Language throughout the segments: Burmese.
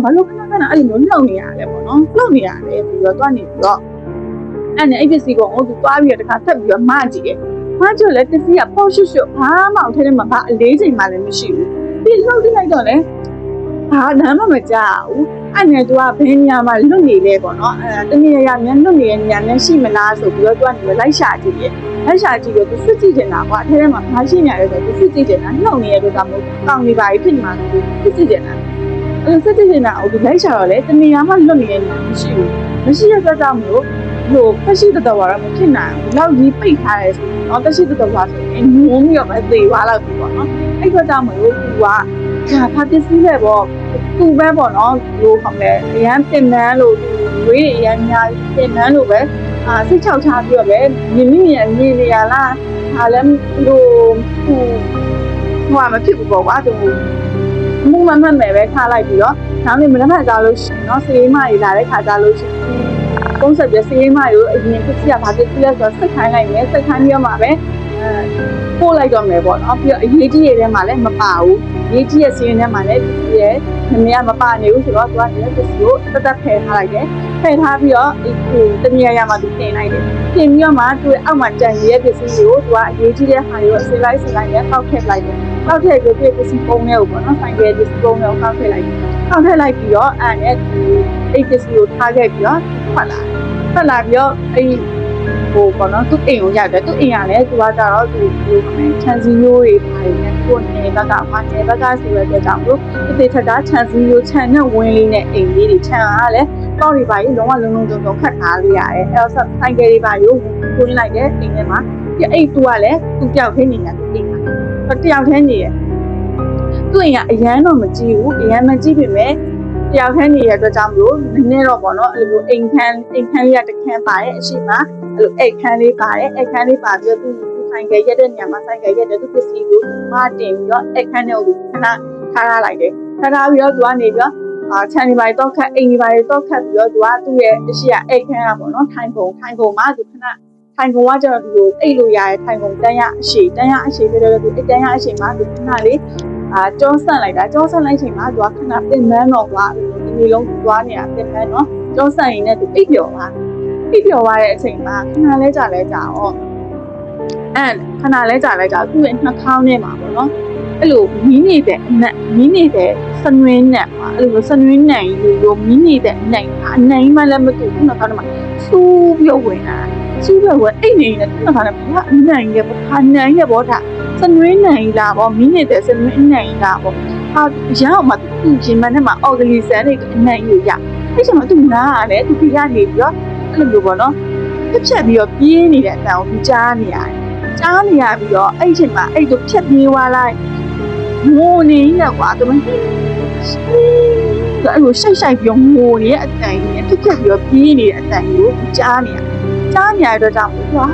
ဘာလို့ခဏခဏအဲ့လိုမျိုးလှုပ်နေရလဲပေါ့နော်လှုပ်နေရတယ်ပြီးတော့တွားနေပြီးတော့အဲ့နဲ့အဲ့ပစ္စည်းကိုသူတွားပြီးတော့တခါဆက်ပြီးတော့မကြည့်တယ်မကြည့်လဲပစ္စည်းကပေါ့ရွှွှွဘာမှအထက်ထဲမှာဘာအလေးချိန်မှလည်းမရှိဘူးပြီးလှုပ်တိလိုက်တော့လဲဘာနားမကြောက်ဘူးအဲ့နဲ့သူကဘယ်နေရာမှာလွတ်နေလဲပေါ့နော်တနည်းရမြန်လွတ်နေတဲ့နေရာနဲ့ရှိမလားဆိုပြီးတော့သူကနေလိုက်ရှာကြည့်တယ်လိုက်ရှာကြည့်တော့သူစစ်ကြည့်နေတာကွာအထက်ထဲမှာဘာရှိနေလဲဆိုတော့သူစစ်ကြည့်နေတာနှောက်နေတဲ့အတွက်ကြောင့်မို့ကောင်းနေပါပြီဖြစ်နေမှာသူစစ်ကြည့်နေတာအဲ့စစ်ကြည့်နေတာကိုလိုက်ရှာတော့လေတနေရာမှလွတ်နေတဲ့နေရာမရှိဘူးမရှိတဲ့အတွက်ကြောင့်မို့ဟိုဖက်ရှိတော်တော်မဖြစ်နိုင်ဘူးလောက်ကြီးပိတ်ထားရဲဆိုတော့တက်ရှိတော်တော်ဆိုရင်ငုံပြီးတော့ပဲသေသွားလောက်ပြီပေါ့နော်အဲ့အတွက်ကြောင့်မို့သူကဒါဖာပစ္စည်းပဲပေါ့သူပဲပေါ့နော်လို့ခေါ်မယ်အရန်တင်နန်းလို့ဝေးအရန်များတင်နန်းလို့ပဲစိတ်ချောက်ထားပြီးတော့ပဲမြင်မြင်နေရလားဒါလည်းဟိုမဖြစ်ဘူးပေါ့ကွာသူမှုမမှတ်မယ်ပဲထားလိုက်ပြီးတော့နောက်နေ့မနက်ဖြန်ကြလို့ရှိရင်เนาะစေးမကြီးလာတဲ့ခါကြလို့ရှိရင်ပုံစံပြစေးမကြီးကိုအရင်တစ်ချက်ဗာပြည့်လဲဆိုတော့စက်ခိုင်းလိုက်မယ်စက်ခိုင်းပြီးတော့မှပဲပို့လိုက်တော့မယ်ပေါ့နော်ပြီးတော့အရေးကြီးရဲ့ထဲမှာလည်းမပါဘူးရေးကြီးရဲ့စီးရင်ထဲမှာလည်းဒီရဲ့နမရမပါနေဘူးဆိုတော့သူကဒီပစ္စည်းကိုတက်တက်ဖယ်ထားလိုက်တယ်ဖယ်ထားပြီးတော့ဟိုတနည်းရမှာသူတင်လိုက်တယ်တင်ပြီးတော့မှသူ့အောက်မှာကြံရရဲ့ပစ္စည်းကိုသူကအရေးကြီးတဲ့ဟာကိုအစလိုက်နဲ့ပေါက်ထည့်လိုက်တယ်ပေါက်ထည့်ပြီးပစ္စည်းပုံးလေးကိုပေါ့နော်ဆိုင်ကယ်ပစ္စည်းပုံးလေးကိုပေါက်ထည့်လိုက်တယ်ပေါက်ထည့်လိုက်ပြီးတော့အဲ့နဲ့ဒီပစ္စည်းကိုထားခဲ့ပြီးတော့ထွက်လာပြီးတော့အဲ့ဟိုပေါ့နော်သူ့အိမ်ကိုရောက်တယ်သူ့အိမ်ကလည်းသူကကြတော့သူချန်စီယိုးတွေပါနေတယ်ကိုနေဘက်ကမှနေဘက်ကဆိုရတဲ့ကြောင့်လို့ဒီထက်ကချန်စီယိုးချန်နဲ့ဝင်းလေးနဲ့အိမ်လေးတွေချန်ကလည်းပေါက်တွေပါရင်လုံးဝလုံးကြုံခတ်ထားလေးရတယ်အဲ့တော့ဆိုင်ကယ်တွေပါရုပ်ကိုင်းလိုက်တဲ့အိမ်ထဲမှာဒီအိမ်သူကလည်းသူတယောက်ထဲနေတာသူအိမ်မှာတယောက်ထဲနေရသူ့အိမ်ကအရန်တော့မကြည့်ဘူးအရန်မကြည့်ပေမဲ့တယောက်ထဲနေတဲ့အတွက်ကြောင့်မလို့နည်းနည်းတော့ပေါ့နော်အဲ့လိုအိမ်ခန်းလေးကတခန်းပါတယ်အရှိမအဲ့လိုအိမ်ခန်းလေးပါတယ်အိမ်ခန်းလေးပါပြီးတော့သူဆိုင်ကရက်တဲ့နေရာမှာဆိုင်ကရက်တဲ့သူပစ္စည်းကိုမတင်ပြီးတော့အိမ်ခန်းထဲကိုခဏထားလိုက်တယ်ထားပြီးတော့သူကနေပြီးတော့ခြံနေပါတော့ခတ်အိမ်နေပါတော့ခတ်ပြီးတော့သူကသူ့ရဲ့အရှိကအိမ်ခန်းကပေါ့နော်ထိုင်ကုန်မှာသူခဏထိုင်ကုန်ကကျတော့ဒီလိုအိတ်လို့ရတဲ့ထိုင်ကုန်တန်းရအရှိပြတော့သူတန်းရအရှိမှာသူခဏလေးကျောဆန့်လိုက်တာကျောဆန့်လိုက်ချိန်မှာသူကခဏပင်မန်းတော့ကွာဒီနေ့လုံးသူသွားနေတာပင်မန်းတော့ကျောဆန့်ရင်းနဲ့သူအိပ်ပျော်သွားတဲ့အချိန်မှာခဏလဲကြာတော့ခဏလဲကြာသူ့ရဲ့နှာခေါင်းထဲမှာပေါ့နော်အဲ့လိုမီးနေတဲ့စနွင်းနဲ့ပါအဲ့လိုစနွင်းနိုင်ရိုးမီးနေတဲ့နိုင်အနိုင်မှလည်းမတူဘူးနှာခေါင်းထဲမှာစူးပြုတ်ဝင်လာစူးပြုတ်ဝင်အိတ်နေတဲ့နှာခေါင်းထဲမှာအနိုင်ရဲ့ပေါ့ဒါစနွင်းနိုင်လာပေါ့မီးနေတဲ့စနွင်းနိုင်လာပေါ့ရောက်မှသူရှင်မနဲ့မှာအော်ဂလီဆန်နေအနိုင်ရအဲ့ချိန်မှာသူနားရတယ်သူပြရနေပြီးတော့အဲ့လိုပေါ့နော်ဖြတ်ပြီးတော့ပြေးနေတဲ့အတန်ကိုကြားနေရတယ်ပြီးတော့အဲ့ချိန်မှာအဲ့တို့ဖြတ်ပြေးသွားလိုက်ငိုနေရကွာသူမအဲ့လိုရှိုက်ပြီးငိုနေတဲ့အတန်ကြီးဖြတ်ပြီးတော့ပြေးနေတဲ့အတန်ကိုကြားနေရတဲ့အတွက်ကြောင့်ကွာ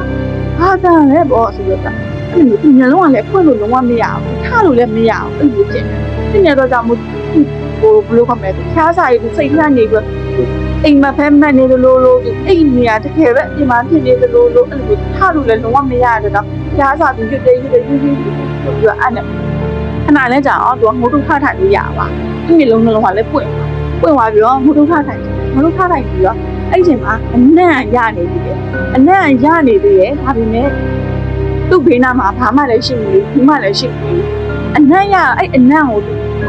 ဟာတာလဲပေါ့ဆိုတော့အဲ့လိုသူညလုံးကလည်းဖွင့်လို့လုံးဝမရဘူးထားလို့လည်းမရဘူးအဲ့လိုဖြစ်နေတော့ကြောင့်မို့ဟိုဘယ်လိုခေါ်မလဲဖျားစာရေးသူစိတ်နှံ့နေပြီးအိမ်မှာဖဲမှတ်နေလို့အိမ်နေရတကယ်ပဲဒီမှာဖြစ်နေလို့အဲ့လိုထားလို့လည်းလုံးဝမရတဲ့တော့ဖျားစာသူရွတ်ပြီးတော့အဲ့နဲ့ခဏလဲကြာအောင်သူကငိုတုခထိုင်လို့ရပါသူ့မျိုးလုံးကလည်းပွင့်သွားပြီးတော့ငိုတုခထိုင်ပြီးတော့အဲ့ချိန်မှာအနံ့ရနေသေးတယ်ဒါပေမဲ့သူ့ဘေးနားမှာဘာမှလည်းရှိမလို့ဘူးမှလည်းရှိမလို့အနံ့ရအဲ့အနံ့ကို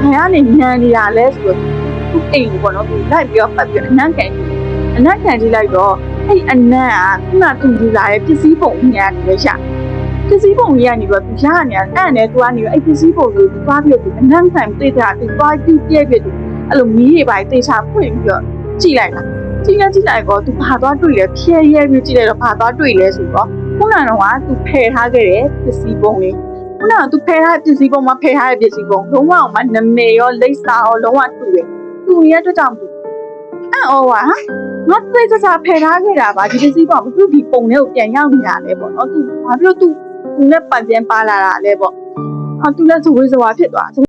ဘာကနေနံနေရလဲဆိုတော့သူ့အိမ်ကိုပေါ့နော်သူလိုက်ပြီးတော့ပတ်ပြီးအနံ့ကန်ကြည့်လိုက်တော့အဲ့အနံ့ကခုနသူ့ယူလာတဲ့ပစ္စည်းပုံကြီးကနေပဲရှာပစ္စည်းပုံကြီးကနေတော့သူရနေတယ်အဲ့နဲ့သူကနေအဲ့ပစ္စည်းပုံကိုသူသွားပြီးတော့အနံ့ခံတိတ်တာသူသွားကြည့်ပြည့်အဲ့လိုမီးတွေပါတေချာဖွင့်ပြီးတော့ကြည့်လိုက်တော့သူဘာသွားတွေ့လဲဖြဲရဲပြီးကြည့်လိုက်တော့ဘာသွားတွေ့လဲဆိုတော့ခုနကတော့သူဖယ်ထားခဲ့တဲ့ပစ္စည်းပုံလေးခုနကသူဖယ်ထားတဲ့ပစ္စည်းပုံမှာဖယ်ထားတဲ့ပစ္စည်းပုံလုံးဝမှနမေရောလိပ်စာရောလုံးဝတူတယ်သူရဲ့အတွက်ကြောင့်အော်ဟာငါသိချာဖယ်ထားခဲ့တာပါဒီပစ္စည်းပုံသူဒီပုံလေးကိုပြန်ရောက်နေရတယ်ပေါ့နော်သူဘာဖြစ်လို့သူနဲ့ပြန်ပါလာတာလဲပေါ့သူလည်းဇဝေးဇဝါဖြစ်သွား